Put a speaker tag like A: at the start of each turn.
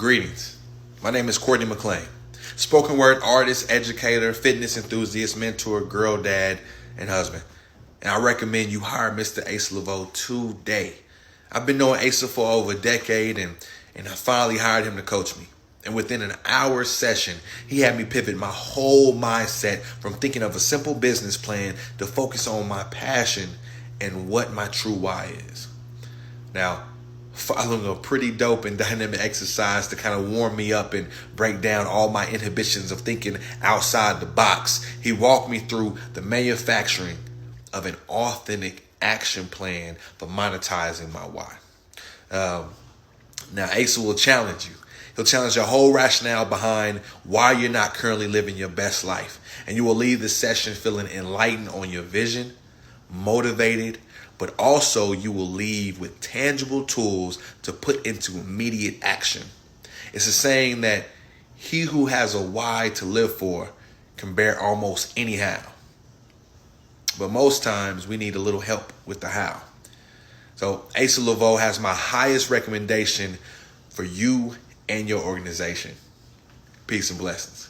A: Greetings. My name is Cordney McClain, spoken word artist, educator, fitness enthusiast, mentor, girl dad, and husband. And I recommend you hire Mr. Asa Leveaux today. I've been knowing Asa for over a decade, and I finally hired him to coach me. And within an hour session, he had me pivot my whole mindset from thinking of a simple business plan to focus on my passion and what my true why is. Now, following a pretty dope and dynamic exercise to kind of warm me up and break down all my inhibitions of thinking outside the box, he walked me through the manufacturing of an authentic action plan for monetizing my why. Now, Asa will challenge you. He'll challenge your whole rationale behind why you're not currently living your best life. And you will leave the session feeling enlightened on your vision, motivated, but also you will leave with tangible tools to put into immediate action. It's a saying that he who has a why to live for can bear almost anyhow. But most times we need a little help with the how. So Asa Leveaux has my highest recommendation for you and your organization. Peace and blessings.